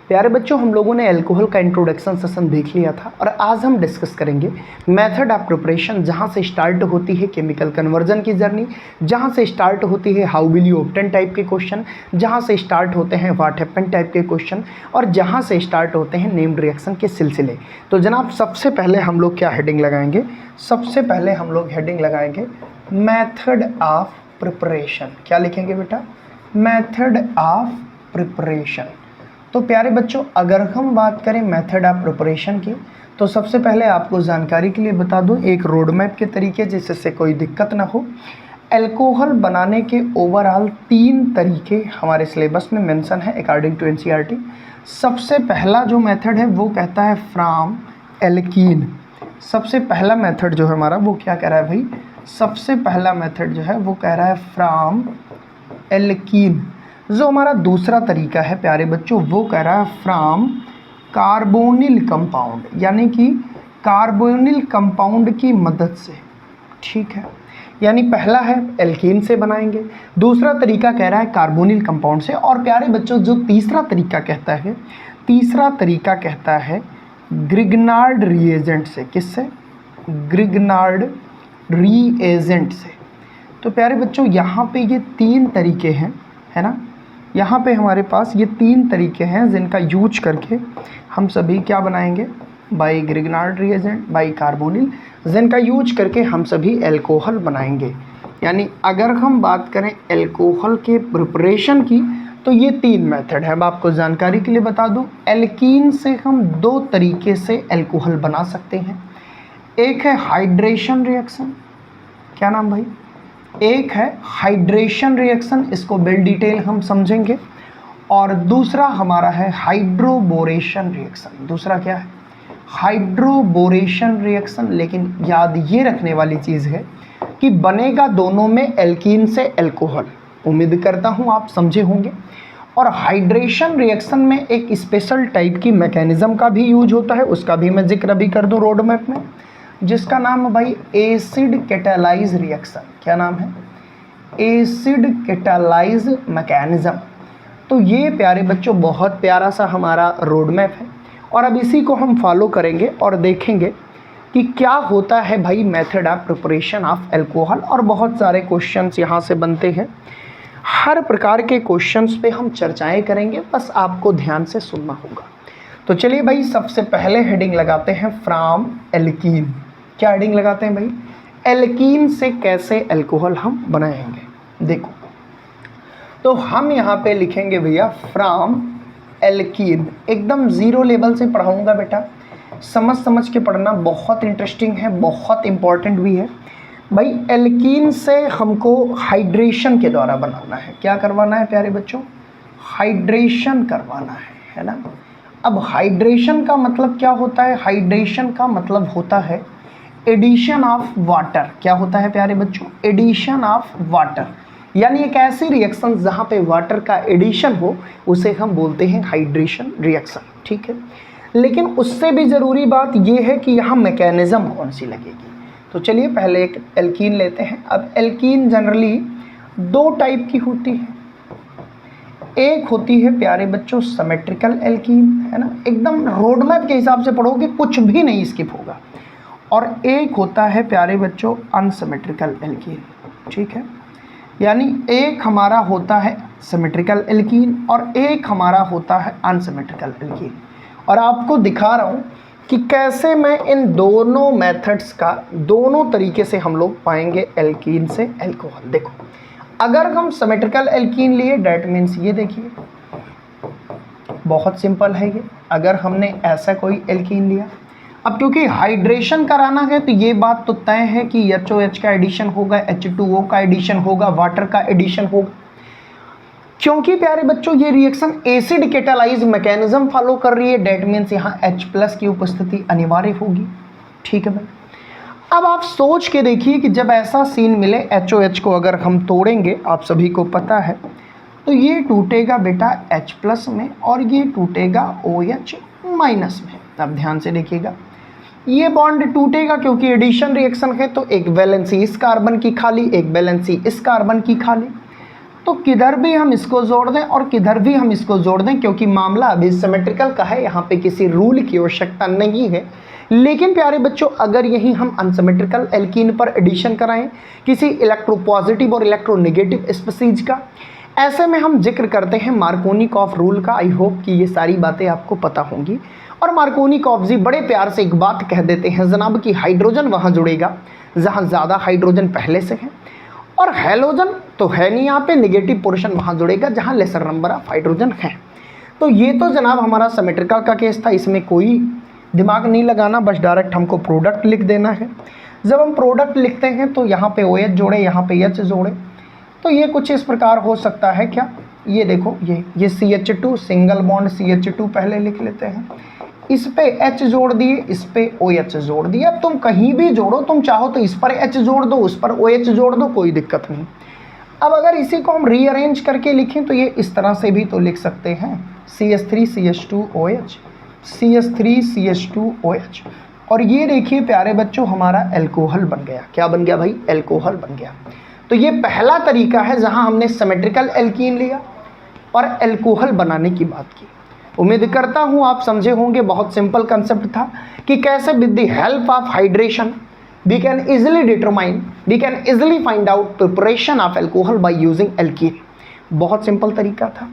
प्यारे बच्चों, हम लोगों ने अल्कोहल का इंट्रोडक्शन सेशन देख लिया था और आज हम डिस्कस करेंगे मेथड ऑफ प्रिपरेशन, जहाँ से स्टार्ट होती है केमिकल कन्वर्जन की जर्नी, जहाँ से स्टार्ट होती है how will you obtain type के क्वेश्चन, जहाँ से स्टार्ट होते हैं व्हाट हैपेंड टाइप के क्वेश्चन और जहाँ से स्टार्ट होते हैं नेम्ड रिएक्शन के सिलसिले। तो जनाब सबसे पहले हम लोग क्या हेडिंग लगाएंगे? सबसे पहले हम लोग हेडिंग लगाएंगे मेथड ऑफ प्रिपरेशन। क्या लिखेंगे बेटा? Method of preparation. तो प्यारे बच्चों, अगर हम बात करें मेथड ऑफ प्रिपरेशन की, तो सबसे पहले आपको जानकारी के लिए बता दूं एक रोड मैप के तरीके, जिससे कोई दिक्कत ना हो। अल्कोहल बनाने के ओवरऑल 3 तरीके हमारे सिलेबस में मेंशन है अकॉर्डिंग टू एनसीईआरटी। सबसे पहला जो मेथड है वो कहता है फ्रॉम एल्कीन। सबसे पहला मेथड जो है हमारा वो क्या कह रहा है भाई? सबसे पहला मेथड जो है वो कह रहा है फ्रॉम एल्कीन। जो हमारा दूसरा तरीका है प्यारे बच्चों वो कह रहा है फ्रॉम कार्बोनिल कंपाउंड, यानी कि कार्बोनिल कंपाउंड की मदद से। ठीक है, यानी पहला है एल्कीन से बनाएंगे, दूसरा तरीका कह रहा है कार्बोनिल कंपाउंड से। और प्यारे बच्चों, जो तीसरा तरीका कहता है, तीसरा तरीका कहता है ग्रिग्नार्ड रिएजेंट से। किससे? ग्रिग्नार्ड रिएजेंट से। तो प्यारे बच्चों, यहाँ पे ये 3 तरीके हैं, है ना? यहाँ पे हमारे पास ये 3 तरीके हैं जिनका यूज करके हम सभी क्या बनाएंगे? By Grignard reagent, by carbonyl, जिनका यूज करके हम सभी अल्कोहल बनाएंगे। यानी अगर हम बात करें अल्कोहल के प्रिपरेशन की, तो ये 3 मेथड है। अब आपको जानकारी के लिए बता दूं, एल्कीन से हम 2 तरीके से अल्कोहल बना सकते हैं। एक है हाइड्रेशन रिएक्शन। क्या नाम भाई? एक है हाइड्रेशन रिएक्शन, इसको बिल डिटेल हम समझेंगे। और दूसरा हमारा है हाइड्रोबोरेशन रिएक्शन। दूसरा क्या है? Hydroboration reaction. लेकिन याद ये रखने वाली चीज़ है कि बनेगा दोनों में एल्कीन से अल्कोहल। उम्मीद करता हूँ आप समझे होंगे। और हाइड्रेशन रिएक्शन में एक स्पेशल टाइप की मैकेनिज्म का भी यूज होता है, उसका भी मैं जिक्र अभी कर दूँ रोड मैप में, जिसका नाम है भाई एसिड कैटालाइज रिएक्शन। क्या नाम है? Acid catalyse mechanism. तो ये प्यारे बच्चों बहुत प्यारा सा हमारा रोड मैप है और अब इसी को हम फॉलो करेंगे और देखेंगे कि क्या होता है भाई method of preparation of alcohol. और बहुत सारे क्वेश्चंस यहाँ से बनते हैं, हर प्रकार के क्वेश्चंस पे हम चर्चाएं करेंगे, बस आपको ध्यान से सुनना होगा। तो चलिए भाई, सबसे पहले हेडिंग लगाते हैं फ्रॉम एल्कीन। क्या हेडिंग लगाते हैं भाई? एल्कीन से कैसे अल्कोहल हम बनाएंगे। देखो, तो हम यहाँ पे लिखेंगे भैया फ्रॉम एल्कीन। एकदम 0 लेवल से पढ़ाऊँगा बेटा, समझ समझ के पढ़ना, बहुत इंटरेस्टिंग है, बहुत इम्पॉर्टेंट भी है भाई। एल्कीन से हमको हाइड्रेशन के द्वारा बनाना है। क्या करवाना है प्यारे बच्चों? हाइड्रेशन करवाना है ना? अब हाइड्रेशन का मतलब क्या होता है? हाइड्रेशन का मतलब होता है एडिशन ऑफ वाटर। क्या होता है प्यारे बच्चों? Addition of water. यानी एक ऐसी रिएक्शन जहाँ पे वाटर का एडिशन हो, उसे हम बोलते हैं हाइड्रेशन रिएक्शन। ठीक है, लेकिन उससे भी ज़रूरी बात यह है कि यहाँ मैकेनिज्म कौन सी लगेगी। तो चलिए पहले एक एल्कीन लेते हैं। अब एल्कीन जनरली 2 टाइप की होती है। एक होती है प्यारे बच्चों सिमेट्रिकल एल्कीन, है ना? एकदम रोड मैप के हिसाब से पढ़ोगे, कुछ भी नहीं स्किप होगा। और एक होता है प्यारे बच्चों अनसिमेट्रिकल एल्कीन। ठीक है, यानी एक हमारा होता है सिमेट्रिकल एल्कीन और एक हमारा होता है अनसिमेट्रिकल एल्कीन। और आपको दिखा रहा हूँ कि कैसे मैं इन दोनों मेथड्स का, दोनों तरीके से हम लोग पाएंगे एल्कीन से अल्कोहल। देखो, अगर हम सिमेट्रिकल एल्कीन लिए, डैट मीन्स ये देखिए, बहुत सिंपल है ये। अगर हमने ऐसा कोई एल्कीन लिया, अब क्योंकि हाइड्रेशन कराना है तो ये बात तो तय है कि HOH का एडिशन होगा, H2O का एडिशन होगा, वाटर का एडिशन होगा। क्योंकि प्यारे बच्चों ये reaction acid catalyse mechanism follow कर रही है, डेट मीन्स यहाँ H+ की उपस्थिति अनिवार्य होगी। ठीक है भाई, अब आप सोच के देखिए कि जब ऐसा सीन मिले, HOH को अगर हम तोड़ेंगे, आप सभी को पता है, तो ये टूटेगा बेटा H+ में और ये टूटेगा OH- में। अब ध्यान से देखिएगा, ये बॉन्ड टूटेगा क्योंकि एडिशन रिएक्शन है, तो एक वैलेंसी इस कार्बन की खाली, एक वैलेंसी इस कार्बन की खाली। तो किधर भी हम इसको जोड़ दें और किधर भी हम इसको जोड़ दें, क्योंकि मामला अभी सिमेट्रिकल का है, यहाँ पे किसी रूल की आवश्यकता नहीं है। लेकिन प्यारे बच्चों, अगर यही हम अनसिमेट्रिकल एल्कीन पर एडिशन कराएं किसी इलेक्ट्रोपॉजिटिव और इलेक्ट्रोनेगेटिव स्पीसीज का, ऐसे में हम जिक्र करते हैं मार्कोनिकॉफ रूल का। आई होप कि ये सारी बातें आपको पता होंगी। और मार्कोनिकॉफ जी बड़े प्यार से एक बात कह देते हैं जनाब कि हाइड्रोजन वहाँ जुड़ेगा जहाँ ज़्यादा हाइड्रोजन पहले से है, और हेलोजन तो है नहीं यहाँ पे, नेगेटिव पोर्शन वहाँ जुड़ेगा जहाँ लेसर नंबर ऑफ हाइड्रोजन है। तो ये तो जनाब हमारा सिमेट्रिकल का केस था, इसमें कोई दिमाग नहीं लगाना, बस डायरेक्ट हमको प्रोडक्ट लिख देना है। जब हम प्रोडक्ट लिखते हैं तो यहाँ पे OH जोड़े, यहाँ पे H जोड़े, तो ये कुछ इस प्रकार हो सकता है क्या, ये देखो ये CH2 सिंगल बॉन्ड CH2 पहले लिख लेते हैं, इस पे H जोड़ दिए, इस पे OH जोड़ दिए। अब तुम कहीं भी जोड़ो, तुम चाहो तो इस पर H जोड़ दो, उस पर OH जोड़ दो, कोई दिक्कत नहीं। अब अगर इसी को हम रीअरेंज करके लिखें तो ये इस तरह से भी तो लिख सकते हैं, CH3CH2OH, CH3CH2OH। और ये देखिए प्यारे बच्चों हमारा एल्कोहल बन गया। क्या बन गया भाई? एल्कोहल बन गया। तो ये पहला तरीका है जहां हमने सिमेट्रिकल एल्कीन लिया और एल्कोहल बनाने की बात की। उम्मीद करता हूं आप समझे होंगे, बहुत सिंपल कंसेप्ट था कि कैसे with the help of hydration we can easily determine, we can easily find out preparation of alcohol by using alkene। बहुत सिंपल तरीका था।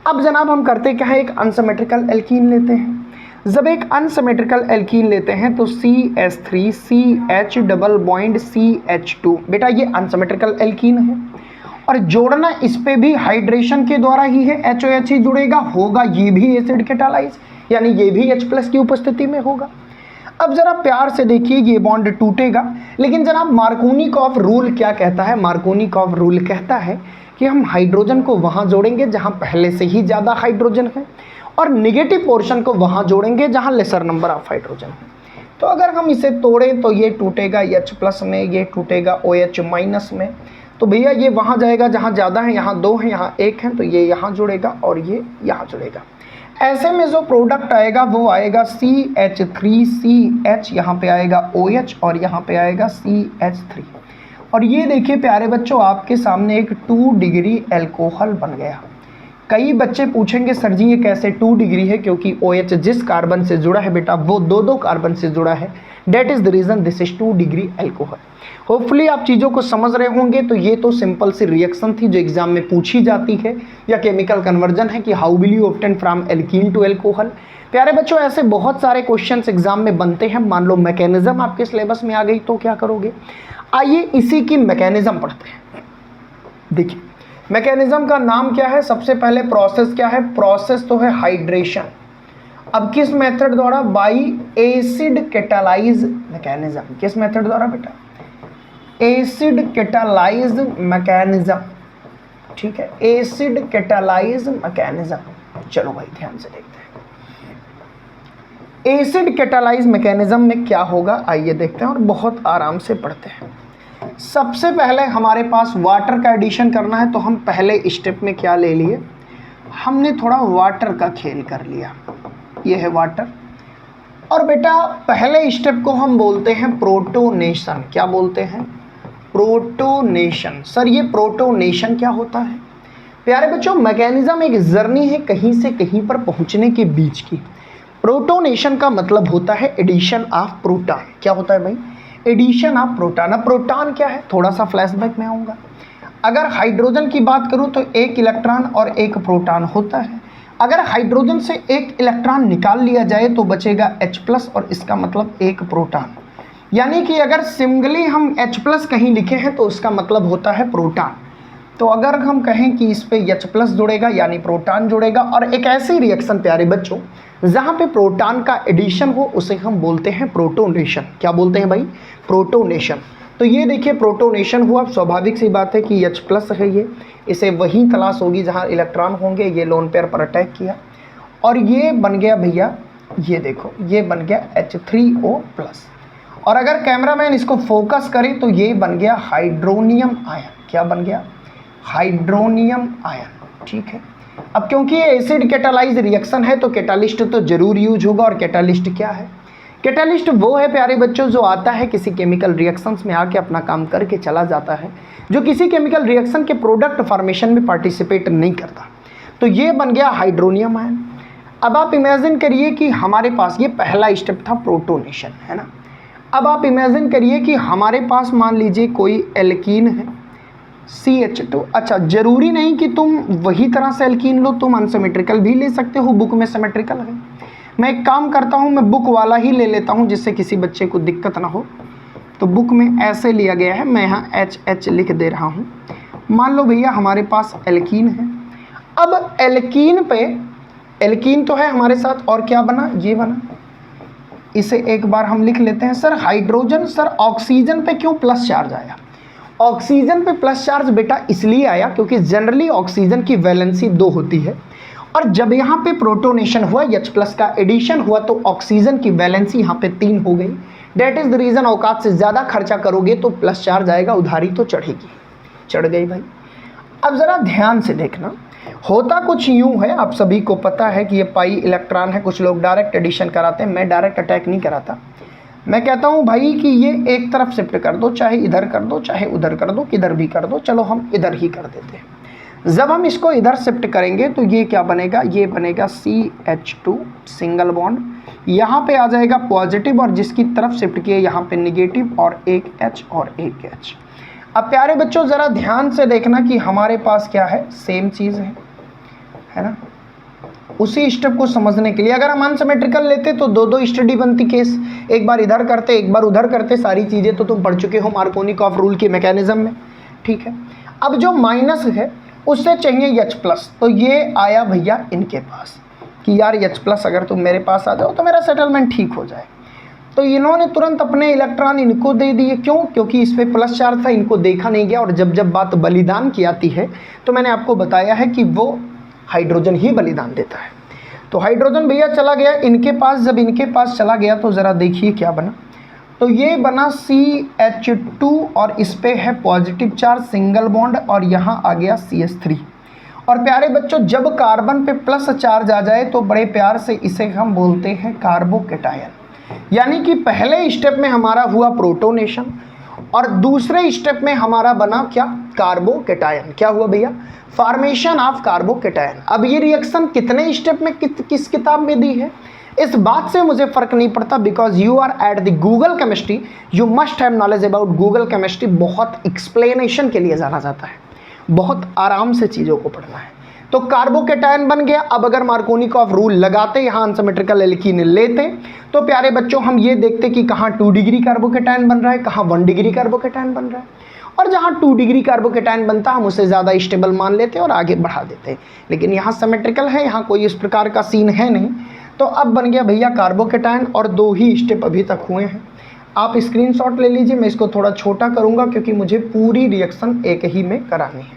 अब जनाब हम करते क्या है, एक अनसिमेट्रिकल एल्कीन लेते हैं। जब एक अनसिमेट्रिकल एल्कीन लेते हैं तो CH3 CH double bond CH2, बेटा ये अनसिमेट्रिकल एल्कीन है और जोड़ना इस पे भी हाइड्रेशन के द्वारा ही है, HOH ही जुड़ेगा, होगा ये भी एसिड कैटालाइज, यानी ये भी H+ की उपस्थिति में होगा। अब जरा प्यार से देखिए, ये बॉन्ड टूटेगा, लेकिन जनाब मार्कोनिकॉफ रूल क्या कहता है? मार्कोनिकॉफ रूल कहता है कि हम हाइड्रोजन को वहाँ जोड़ेंगे जहाँ पहले से ही ज़्यादा हाइड्रोजन है और नेगेटिव पोर्शन को वहाँ जोड़ेंगे जहाँ लेसर नंबर ऑफ हाइड्रोजन है। तो अगर हम इसे तोड़ें तो ये टूटेगा H+ में, ये टूटेगा OH- में। तो भैया ये वहाँ जाएगा जहाँ ज़्यादा है, यहाँ 2 है, यहाँ 1 है, तो ये यहाँ जुड़ेगा और ये यहाँ जुड़ेगा। ऐसे में जो प्रोडक्ट आएगा वो आएगा CH3CH, यहाँ पे आएगा OH और यहाँ पे आएगा CH3। और ये देखिए प्यारे बच्चों आपके सामने एक 2 डिग्री एल्कोहल बन गया। कई बच्चे पूछेंगे सर जी ये कैसे 2 डिग्री है, क्योंकि OH जिस कार्बन से जुड़ा है बेटा वो 2 कार्बन से जुड़ा है, that is the reason this is 2 degree alcohol. Hopefully आप चीज़ों को समझ रहे होंगे। तो ये तो सिंपल सी रिएक्शन थी जो एग्जाम में पूछी जाती है, या केमिकल कन्वर्जन है कि how will you obtain from alkene to alcohol. प्यारे बच्चों ऐसे बहुत सारे क्वेश्चंस एग्जाम में बनते हैं। मान लो मैकेनिज्म आपके सिलेबस में आ गई तो क्या करोगे? आइए इसी की मैकेनिज्म पढ़ते हैं। देखिए मैकेनिज्म का नाम क्या है? सबसे पहले प्रोसेस क्या है? प्रोसेस तो है हाइड्रेशन। अब किस मेथड द्वारा? By acid catalyse mechanism. किस मेथड द्वारा बेटा? Acid catalyse mechanism. ठीक है, एसिड कैटालाइज मैकेनिज्म। चलो भाई ध्यान से देखते हैं एसिड कैटालाइज मैकेनिज्म में क्या होगा, आइए देखते हैं और बहुत आराम से पढ़ते हैं। सबसे पहले हमारे पास वाटर का एडिशन करना है, तो हम पहले स्टेप में क्या ले लिए? हमने थोड़ा वाटर का खेल कर लिया। ये है वाटर, और बेटा पहले स्टेप को हम बोलते हैं प्रोटोनेशन। क्या बोलते हैं? प्रोटोनेशन। सर ये प्रोटोनेशन क्या होता है? प्यारे बच्चों मैकेनिज्म एक जर्नी है कहीं से कहीं पर पहुंचने के बीच की। प्रोटोनेशन का मतलब होता है एडिशन ऑफ प्रोटॉन। क्या होता है भाई? Addition of proton. अब प्रोटॉन क्या है, थोड़ा सा फ्लैशबैक में आऊँगा। अगर हाइड्रोजन की बात करूँ तो 1 इलेक्ट्रॉन और 1 प्रोटॉन होता है। अगर हाइड्रोजन से 1 इलेक्ट्रॉन निकाल लिया जाए तो बचेगा H+ और इसका मतलब 1 प्रोटॉन। यानी कि अगर सिंगली हम H+ कहीं लिखे हैं तो उसका मतलब होता है प्रोटॉन। तो अगर हम कहें कि इस पे H+ जुड़ेगा यानी प्रोटॉन जुड़ेगा, और एक ऐसी रिएक्शन प्यारे बच्चों जहाँ पे प्रोटॉन का एडिशन हो उसे हम बोलते हैं प्रोटोनेशन। क्या बोलते हैं भाई? प्रोटोनेशन। तो ये देखिए प्रोटोनेशन हुआ। स्वाभाविक सी बात है कि H+ है ये, इसे वहीं तलाश होगी जहाँ इलेक्ट्रॉन होंगे। ये लोन पेयर पर अटैक किया और ये बन गया भैया, ये देखो ये बन गया H3O+। और अगर कैमरामैन इसको फोकस करे तो ये बन गया हाइड्रोनियम आयन। क्या बन गया? Hydronium ion. ठीक है, अब क्योंकि ये एसिड कैटालाइज रिएक्शन है तो कैटालिस्ट तो जरूर यूज होगा। और कैटालिस्ट क्या है? कैटलिस्ट वो है प्यारे बच्चों जो आता है किसी केमिकल रिएक्शंस में आके अपना काम करके चला जाता है, जो किसी केमिकल रिएक्शन के प्रोडक्ट फॉर्मेशन में पार्टिसिपेट नहीं करता। तो ये बन गया हाइड्रोनियम आयन। अब आप इमेजिन करिए कि हमारे पास ये पहला स्टेप था प्रोटोनेशन, है ना। अब आप इमेजिन करिए कि हमारे पास मान लीजिए कोई एल्कीन है CH2। अच्छा, जरूरी नहीं कि तुम वही तरह से एल्कीन लो, तुम अनसिमेट्रिकल भी ले सकते हो, बुक में सिमेट्रिकल है। मैं एक काम करता हूँ, मैं बुक वाला ही ले लेता हूँ जिससे किसी बच्चे को दिक्कत ना हो। तो बुक में ऐसे लिया गया है, मैं यहाँ HH लिख दे रहा हूँ। मान लो भैया हमारे पास एल्कीन है। अब एल्कीन पे, एल्कीन तो है हमारे साथ, और क्या बना, ये बना। इसे एक बार हम लिख लेते हैं। सर हाइड्रोजन, सर ऑक्सीजन पे क्यों प्लस चार्ज आया? ऑक्सीजन पे प्लस चार्ज बेटा इसलिए आया क्योंकि जनरली ऑक्सीजन की वैलेंसी 2 होती है, और जब यहाँ पे प्रोटोनेशन हुआ, H+ का एडिशन हुआ, तो ऑक्सीजन की वैलेंसी यहाँ पे 3 हो गई। डेट इज द रीजन औकात से ज़्यादा खर्चा करोगे तो प्लस चार्ज आएगा, उधारी तो चढ़ेगी। चढ़ गई भाई। अब ज़रा ध्यान से देखना, होता कुछ यूँ है, आप सभी को पता है कि ये पाई इलेक्ट्रॉन है। कुछ लोग डायरेक्ट एडिशन कराते हैं, मैं डायरेक्ट अटैक नहीं कराता। मैं कहता हूँ भाई कि ये एक तरफ शिफ्ट कर दो, चाहे इधर कर दो चाहे उधर कर दो, किधर भी कर दो, चलो हम इधर ही कर देते हैं। जब हम इसको इधर शिफ्ट करेंगे तो ये क्या बनेगा, ये बनेगा CH2 सिंगल बॉन्ड, यहाँ पे आ जाएगा पॉजिटिव, और जिसकी तरफ शिफ्ट किए यहाँ पे निगेटिव, और एक H और एक H। अब प्यारे बच्चों ज़रा ध्यान से देखना कि हमारे पास क्या है, सेम चीज़ है ना। उसी स्टेप को समझने के लिए अगर हम अनसिमेट्रिकल लेते तो दो स्टडी बनती केस, एक बार इधर करते एक बार उधर करते। सारी चीज़ें तो तुम पढ़ चुके हो मार्कोनिकॉफ रूल के मैकेनिज्म में, ठीक है। अब जो माइनस है उससे चाहिए H+, तो ये आया भैया इनके पास कि यार H+ अगर तुम मेरे पास आ जाओ तो मेरा सेटलमेंट ठीक हो जाए। तो इन्होंने तुरंत अपने इलेक्ट्रॉन इनको दे दिए। क्यों? क्योंकि इस पर प्लस चार्ज था, इनको देखा नहीं गया। और जब बात बलिदान की आती है तो मैंने आपको बताया है कि वो हाइड्रोजन ही बलिदान देता है। तो हाइड्रोजन भैया चला गया इनके पास। जब इनके पास चला गया तो ज़रा देखिए क्या बना। तो ये बना CH2 और इस पे है पॉजिटिव चार्ज सिंगल बॉन्ड, और यहाँ आ गया CH3। और प्यारे बच्चों जब कार्बन पे प्लस चार्ज आ जाए तो बड़े प्यार से इसे हम बोलते हैं कार्बोकैटायन। यानी कि पहले स्टेप में हमारा हुआ प्रोटोनेशन और दूसरे स्टेप में हमारा बना क्या, कार्बोकैटायन। क्या हुआ भैया, फॉर्मेशन ऑफ कार्बोकैटायन। अब ये रिएक्शन कितने स्टेप में किस किताब में दी है इस बात से मुझे फर्क नहीं पड़ता, because you are at the Google chemistry, you must have knowledge about Google chemistry. बहुत एक्सप्लेनेशन के लिए जाना जाता है, बहुत आराम से चीज़ों को पढ़ना है। तो कार्बोकैटायन बन गया। अब अगर मार्कोनिकॉफ रूल लगाते, यहाँ अनसिमेट्रिकल एल्कीन लेते, तो प्यारे बच्चों हम ये देखते कि कहाँ 2 डिग्री कार्बोकैटायन बन रहा है, कहाँ 1 डिग्री कार्बोकैटायन बन रहा है। और जहाँ 2 डिग्री कार्बोकैटायन बनता हम उसे ज़्यादा स्टेबल मान लेते और आगे बढ़ा देते। लेकिन यहाँ सिमेट्रिकल है, यहाँ कोई इस प्रकार का सीन है नहीं। तो अब बन गया भैया कार्बोकैटायन, और 2 ही स्टेप अभी तक हुए हैं। आप स्क्रीनशॉट ले लीजिए, मैं इसको थोड़ा छोटा करूँगा क्योंकि मुझे पूरी रिएक्शन एक ही में करानी है,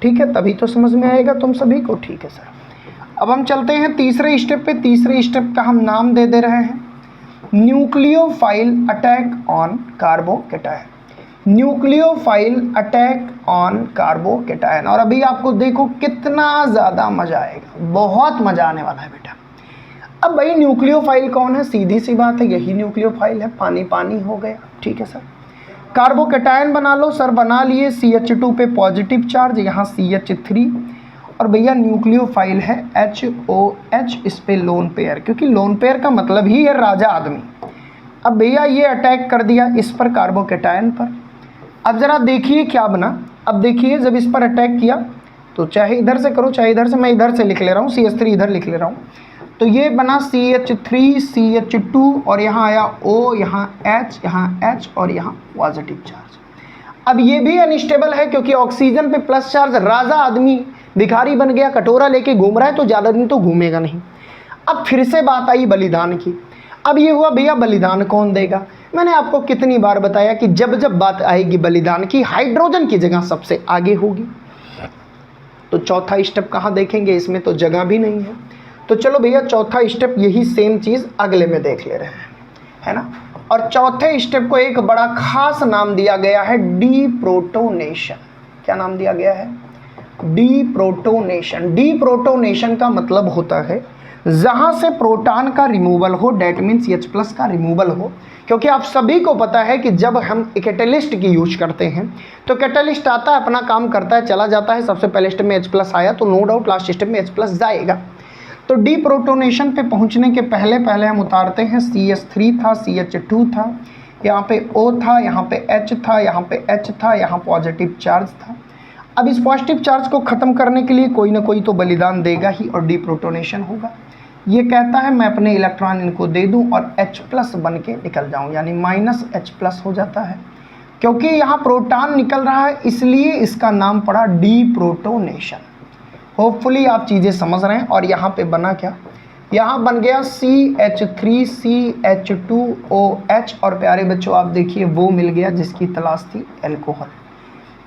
ठीक है। तभी तो समझ में आएगा तुम सभी को, ठीक है सर। अब हम चलते हैं तीसरे स्टेप पे। तीसरे स्टेप का हम नाम दे रहे हैं nucleophile attack on carbocation. Nucleophile attack on carbocation. और अभी आपको देखो कितना ज़्यादा मज़ा आएगा, बहुत मज़ा आने वाला है बेटा। अब भाई न्यूक्लियोफाइल कौन है, सीधी सी बात है यही न्यूक्लियोफाइल है, पानी पानी हो गया, ठीक है सर। कार्बोकैटायन बना लो सर, बना लिए। CH2 पे पॉजिटिव चार्ज, यहाँ CH3, और भैया न्यूक्लियोफाइल है HOH, इस पे लोन पेयर, क्योंकि लोन पेयर का मतलब ही है राजा आदमी। अब भैया ये अटैक कर दिया इस पर कार्बोकैटायन पर। अब ज़रा देखिए क्या बना। अब देखिए जब इस पर अटैक किया तो चाहे इधर से करो चाहे इधर से, मैं इधर से लिख ले रहा हूँ, CH3 इधर लिख ले रहा हूँ। तो ये बना CH3 CH2, और यहाँ आया O, यहाँ H, यहाँ H, और यहाँ पॉजिटिव चार्ज। अब ये भी अनस्टेबल है क्योंकि ऑक्सीजन पे प्लस चार्ज, राजा आदमी भिखारी बन गया, कटोरा लेके घूम रहा है, तो ज़्यादा दिन तो घूमेगा नहीं। अब फिर से बात आई बलिदान की। अब ये हुआ भैया बलिदान कौन देगा। मैंने आपको कितनी बार बताया कि जब बात आएगी बलिदान की, हाइड्रोजन की जगह सबसे आगे होगी। तो चौथा स्टेप कहाँ देखेंगे, इसमें तो जगह भी नहीं है। तो चलो भैया चौथा स्टेप यही सेम चीज़ अगले में देख ले रहे हैं, है ना। और चौथे स्टेप को एक बड़ा खास नाम दिया गया है डीप्रोटोनेशन। क्या नाम दिया गया है, डीप्रोटोनेशन। डीप्रोटोनेशन का मतलब होता है जहाँ से प्रोटॉन का रिमूवल हो, डेट मीन्स H+ का रिमूवल हो। क्योंकि आप सभी को पता है कि जब हम कैटेलिस्ट की यूज करते हैं तो कैटेलिस्ट आता है, अपना काम करता है, चला जाता है। सबसे पहले स्टेप में H+ आया तो नो डाउट लास्ट स्टेप में H+ जाएगा। तो डीप्रोटोनेशन पे पहुंचने के पहले पहले हम उतारते हैं CH3 था, CH2 था, यहाँ पे O था, यहाँ पे H था, यहाँ पे H था, यहाँ पॉजिटिव चार्ज था। अब इस पॉजिटिव चार्ज को ख़त्म करने के लिए कोई ना कोई तो बलिदान देगा ही और डीप्रोटोनेशन होगा। ये कहता है मैं अपने इलेक्ट्रॉन इनको दे दूं और H+ बन के निकल जाऊं, यानी -H+ हो जाता है। क्योंकि यहाँ प्रोटॉन निकल रहा है इसलिए इसका नाम पड़ा डीप्रोटोनेशन। होपफुली आप चीज़ें समझ रहे हैं। और यहाँ पे बना क्या, यहाँ बन गया CH3CH2OH और प्यारे बच्चों आप देखिए वो मिल गया जिसकी तलाश थी एल्कोहल।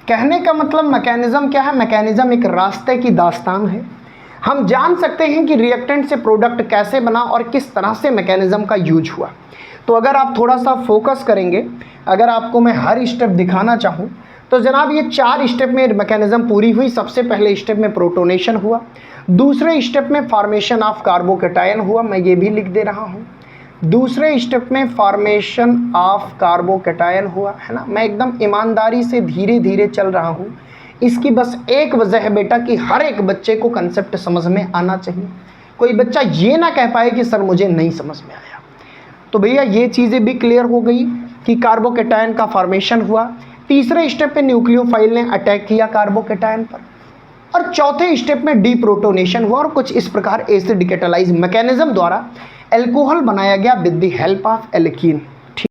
कहने का मतलब मैकेनिज्म क्या है, मैकेनिज्म एक रास्ते की दास्तान है। हम जान सकते हैं कि रिएक्टेंट से प्रोडक्ट कैसे बना और किस तरह से मैकेनिज्म का यूज हुआ। तो अगर आप थोड़ा सा फोकस करेंगे, अगर आपको मैं हर स्टेप दिखाना चाहूँ तो जनाब ये 4 स्टेप में मैकेनिज्म पूरी हुई। सबसे पहले स्टेप में प्रोटोनेशन हुआ, दूसरे स्टेप में फॉर्मेशन ऑफ कार्बोकैटायन हुआ, मैं ये भी लिख दे रहा हूँ। दूसरे स्टेप में फॉर्मेशन ऑफ कार्बोकैटायन हुआ, है ना। मैं एकदम ईमानदारी से धीरे धीरे चल रहा हूँ। इसकी बस एक वजह है बेटा कि हर एक बच्चे को कंसेप्ट समझ में आना चाहिए। कोई बच्चा ये ना कह पाए कि सर मुझे नहीं समझ में आया। तो भैया ये चीज़ें भी क्लियर हो गई कि कार्बोकैटायन का फॉर्मेशन हुआ। तीसरे स्टेप पे न्यूक्लियोफाइल ने अटैक किया कार्बोकैटायन पर और चौथे स्टेप में डीप्रोटोनेशन हुआ और कुछ इस प्रकार एसिड कैटालाइज मैकेनिज्म द्वारा एल्कोहल बनाया गया with the help of alkene.